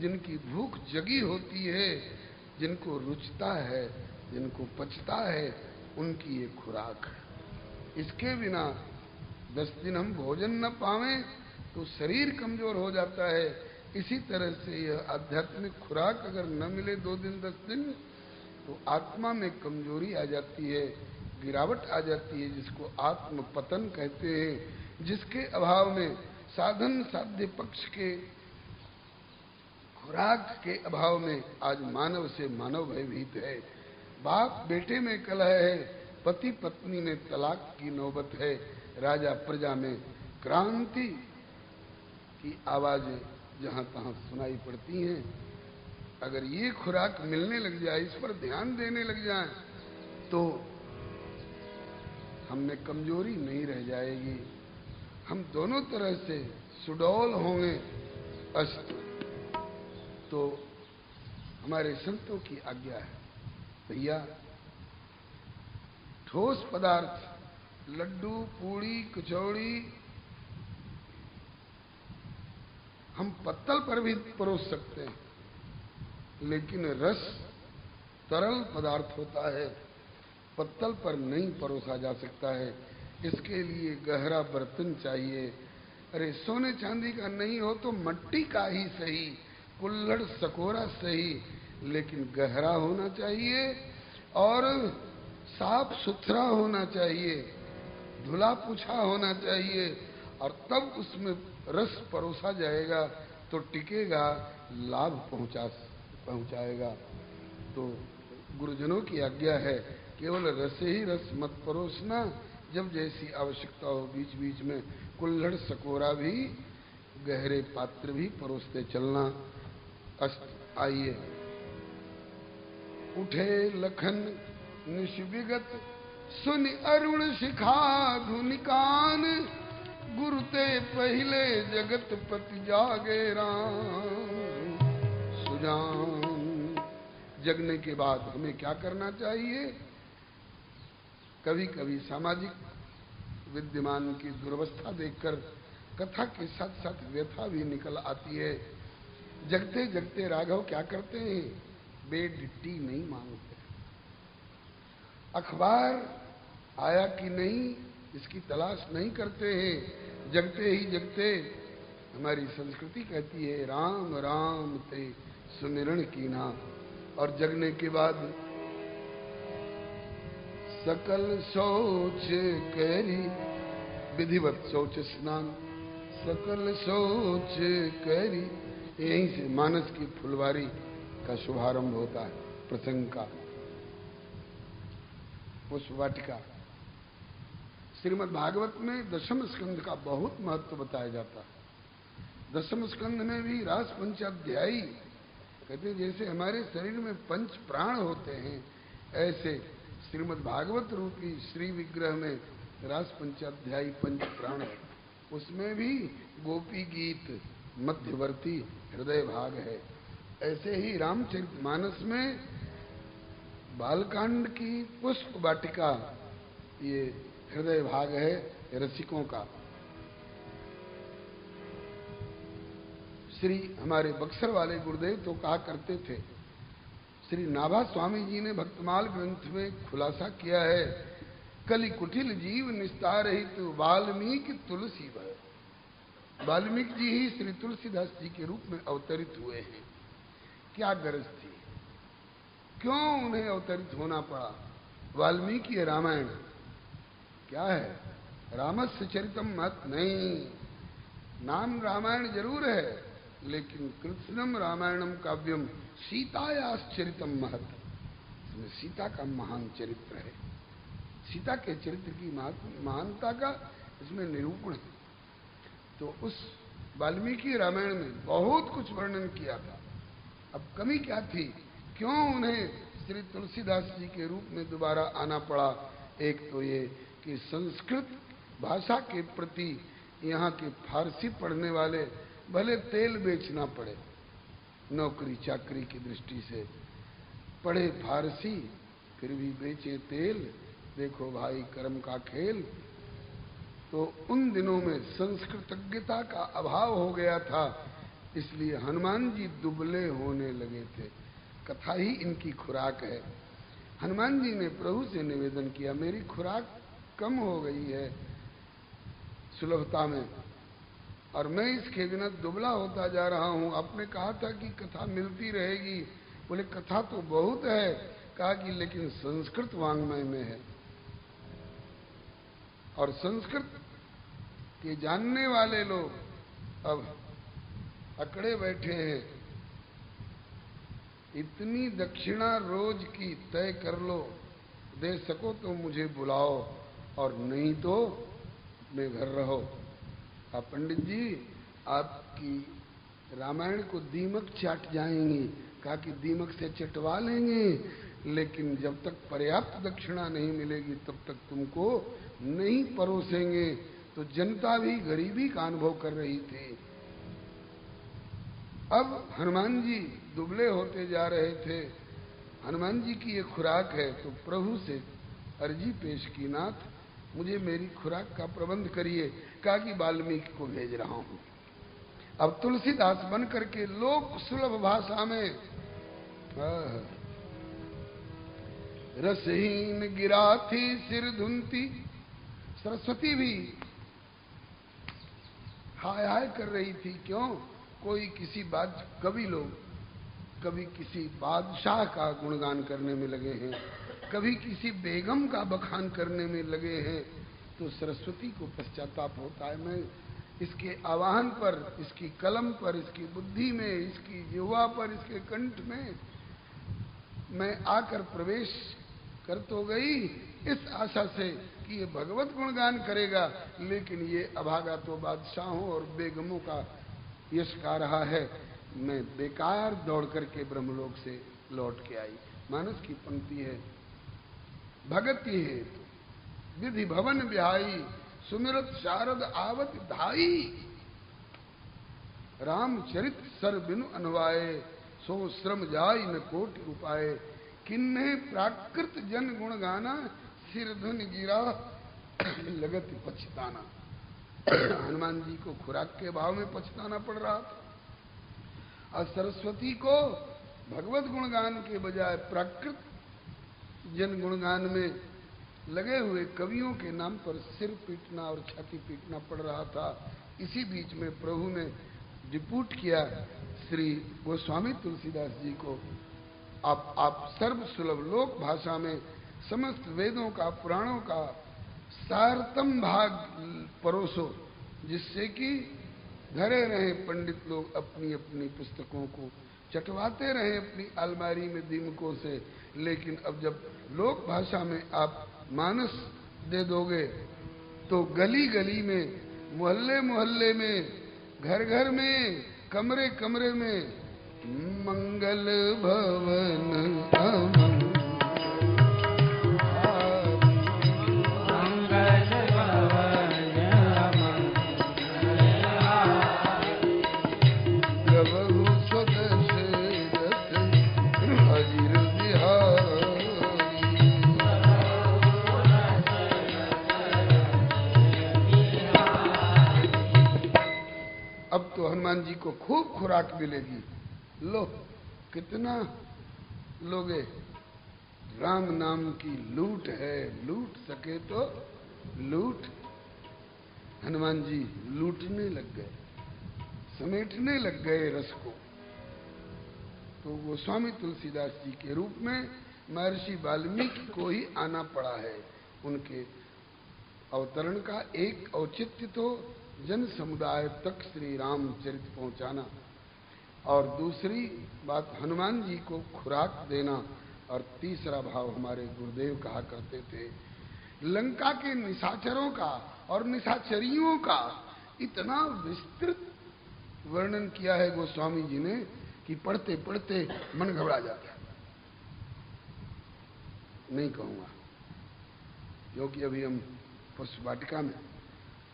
जिनकी भूख जगी होती है, जिनको रुचता है, जिनको पचता है, उनकी ये खुराक है। इसके बिना 10 दिन हम भोजन न पावें तो शरीर कमजोर हो जाता है। इसी तरह से यह आध्यात्मिक खुराक अगर न मिले 2 दिन 10 दिन, तो आत्मा में कमजोरी आ जाती है, गिरावट आ जाती है, जिसको आत्म पतन कहते हैं। जिसके अभाव में साधन साध्य पक्ष के खुराक के अभाव में आज मानव से मानव भयभीत है। बाप बेटे में कलह है, पति पत्नी में तलाक की नौबत है, राजा प्रजा में क्रांति की आवाजें जहां तहां सुनाई पड़ती हैं। अगर ये खुराक मिलने लग जाए, इस पर ध्यान देने लग जाए, तो हम में कमजोरी नहीं रह जाएगी। हम दोनों तरह से सुडौल होंगे। अस्त तो हमारे संतों की आज्ञा है, भैया ठोस पदार्थ, लड्डू, पूड़ी, कचौड़ी, हम पत्तल पर भी परोस सकते हैं, लेकिन रस तरल पदार्थ होता है, पत्तल पर नहीं परोसा जा सकता है। इसके लिए गहरा बर्तन चाहिए। अरे सोने चांदी का नहीं हो तो मट्टी का ही सही, कुल्हड़ सकोरा सही, लेकिन गहरा होना चाहिए और साफ सुथरा होना चाहिए, धुला पूछा होना चाहिए, और तब उसमें रस परोसा जाएगा तो टिकेगा, लाभ पहुंचाएगा। तो गुरुजनों की आज्ञा है, केवल रस ही रस मत परोसना, जब जैसी आवश्यकता हो बीच बीच में कुल्हड़ सकोरा भी, गहरे पात्र भी परोसते चलना। अस्त आइए। उठे लखन निश विगत, सुन अरुण शिखा धुनिकान, गुरु ते पहले जगत पति जागे राम सुजान। जगने के बाद हमें क्या करना चाहिए? कभी कभी सामाजिक विद्यमान की दुर्वस्था देखकर कथा के साथ साथ व्यथा भी निकल आती है। जगते जगते राघव क्या करते हैं? बेड टी नहीं मांगते, अखबार आया कि नहीं इसकी तलाश नहीं करते हैं। जगते ही जगते हमारी संस्कृति कहती है राम राम ते सुमिरण कीना। और जगने के बाद सकल सोच करी, विधिवत शौच स्नान, सकल सोच करी। यहीं से मानस की फुलवारी का शुभारंभ होता है, प्रसंग का। पुष्प वाटिका श्रीमद् भागवत में दशम स्कंध का बहुत महत्व बताया जाता है। दशम स्कंध में भी रास पंचाध्यायी कहते हैं, जैसे हमारे शरीर में पंच प्राण होते हैं, ऐसे श्रीमद् भागवत रूपी श्री विग्रह में रास पंचाध्यायी पंच प्राण है। उसमें भी गोपी गीत मध्यवर्ती हृदय भाग है। ऐसे ही रामचरितमानस में बालकांड की पुष्प वाटिका ये हृदय भाग है रसिकों का। श्री हमारे बक्सर वाले गुरुदेव तो कहा करते थे, श्री नाभा स्वामी जी ने भक्तमाल ग्रंथ में खुलासा किया है, कलि कुटिल जीव निस्तार हित वाल्मीकि तुलसी भय। वाल्मीकि जी ही श्री तुलसीदास जी के रूप में अवतरित हुए हैं। क्या गरज थी, क्यों उन्हें अवतरित होना पड़ा? वाल्मीकि रामायण क्या है? रामस्य चरितम महत नहीं, नाम रामायण जरूर है, लेकिन कृष्णम रामायणम काव्यम सीतायाश्चरितम महत। इसमें सीता का महान चरित्र है, सीता के चरित्र की महानता का इसमें निरूपण है। तो उस वाल्मीकि रामायण में बहुत कुछ वर्णन किया था। अब कमी क्या थी, क्यों उन्हें श्री तुलसीदास जी के रूप में दोबारा आना पड़ा? एक तो ये कि संस्कृत भाषा के प्रति यहाँ के फारसी पढ़ने वाले भले तेल बेचना पड़े, नौकरी चाकरी की दृष्टि से पढ़े फारसी फिर भी बेचे तेल, देखो भाई कर्म का खेल। तो उन दिनों में संस्कृतज्ञता का अभाव हो गया था, इसलिए हनुमान जी दुबले होने लगे थे। कथा ही इनकी खुराक है। हनुमान जी ने प्रभु से निवेदन किया, मेरी खुराक कम हो गई है सुलभता में, और मैं इसके बिना दुबला होता जा रहा हूं। आपने कहा था कि कथा मिलती रहेगी, बोले कथा तो बहुत है, कहा कि लेकिन संस्कृत वांग्मय में है, और संस्कृत के जानने वाले लोग अब अकड़े बैठे हैं। इतनी दक्षिणा रोज की तय कर लो, दे सको तो मुझे बुलाओ, और नहीं तो अपने घर रहो। अब पंडित जी आपकी रामायण को दीमक चाट जाएंगी, कहा कि दीमक से चटवा लेंगे, लेकिन जब तक पर्याप्त दक्षिणा नहीं मिलेगी तब तक तुमको नहीं परोसेंगे। तो जनता भी गरीबी का अनुभव कर रही थी। अब हनुमान जी दुबले होते जा रहे थे, हनुमान जी की ये खुराक है, तो प्रभु से अर्जी पेश की, नाथ मुझे मेरी खुराक का प्रबंध करिए। कहा कि वाल्मीकि को भेज रहा हूं। अब तुलसीदास बन करके लोक सुलभ भाषा में रसहीन गिरा थी सिर धुनती, सरस्वती भी हाय हाय कर रही थी। क्यों? कोई किसी कवि लोग कभी किसी बादशाह का गुणगान करने में लगे हैं, कभी किसी बेगम का बखान करने में लगे हैं, तो सरस्वती को पश्चाताप होता है। मैं इसके आवाहन पर, इसकी कलम पर, इसकी बुद्धि में, इसकी जिह्वा पर, इसके कंठ में मैं आकर प्रवेश कर तो गई इस आशा से कि ये भगवत गुणगान करेगा, लेकिन ये अभागा तो बादशाहों और बेगमों का यश गा रहा है। मैं बेकार दौड़ करके ब्रह्मलोक से लौट के आई। मानस की पंक्ति है, भगति है विधि भवन बिहाई, सुमिरत शारद आवत धाई, रामचरित सर बिनु अनवाए, सो श्रम जाय न कोटि उपाय, किन्ने प्राकृत जन गुण गाना, सिर धुन गिरा लगत पछताना। हनुमान जी को खुराक के भाव में पछताना पड़ रहा था, और सरस्वती को भगवत गुणगान के बजाय प्राकृत जन गुणगान में लगे हुए कवियों के नाम पर सिर पीटना और छाती पीटना पड़ रहा था। इसी बीच में प्रभु ने डिप्यूट किया श्री गोस्वामी तुलसीदास जी को, आप सर्व सुलभ लोक भाषा में समस्त वेदों का, पुराणों का सारतम भाग परोसो, जिससे कि धरे रहे पंडित लोग अपनी अपनी पुस्तकों को, चटवाते रहे अपनी अलमारी में दीमकों से। लेकिन अब जब लोक भाषा में आप मानस दे दोगे तो गली गली में, मोहल्ले मोहल्ले में, घर घर में, कमरे कमरे में मंगल भवन अमंगल हनुमान जी को खूब खुराक मिलेगी। लो कितना लोगे, राम नाम की लूट है, लूट सके तो लूट। हनुमान जी लूटने लग गए, समेटने लग गए रस को। तो गोस्वामी तुलसीदास जी के रूप में महर्षि वाल्मीकि को ही आना पड़ा है। उनके अवतरण का एक औचित्य तो जन समुदाय तक श्री रामचरित पहुंचाना, और दूसरी बात हनुमान जी को खुराक देना, और तीसरा भाव हमारे गुरुदेव कहा करते थे, लंका के निशाचरों का और निशाचरियों का इतना विस्तृत वर्णन किया है गोस्वामी जी ने कि पढ़ते पढ़ते मन घबरा जाता है। नहीं कहूंगा क्योंकि अभी हम पुष्प वाटिका में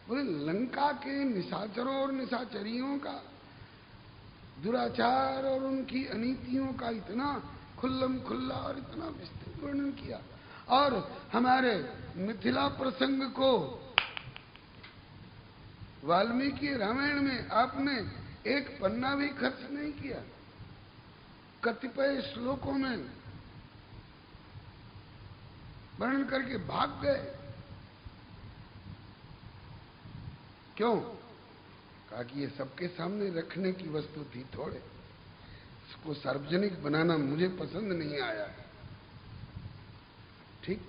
बोले लंका के निशाचरों और निशाचरियों का दुराचार और उनकी अनीतियों का इतना खुल्लम खुल्ला और इतना विस्तृत वर्णन किया। और हमारे मिथिला प्रसंग को वाल्मीकि रामायण में आपने एक पन्ना भी खर्च नहीं किया, कतिपय श्लोकों में वर्णन करके भाग गए। क्यों? कहा कि ये सबके सामने रखने की वस्तु थी, थोड़े इसको सार्वजनिक बनाना मुझे पसंद नहीं आया। ठीक,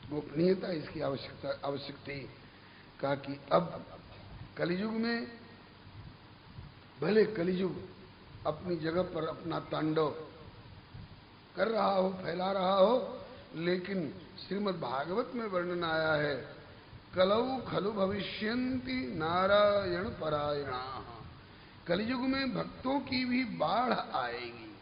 गोपनीयता इसकी आवश्यक थी। कहा कि अब कलियुग में भले कलियुग अपनी जगह पर अपना तांडव कर रहा हो, फैला रहा हो, लेकिन श्रीमद् भागवत में वर्णन आया है, कलौ खलु भविष्यन्ति नारायण परायणा। कलियुग में भक्तों की भी बाढ़ आएगी।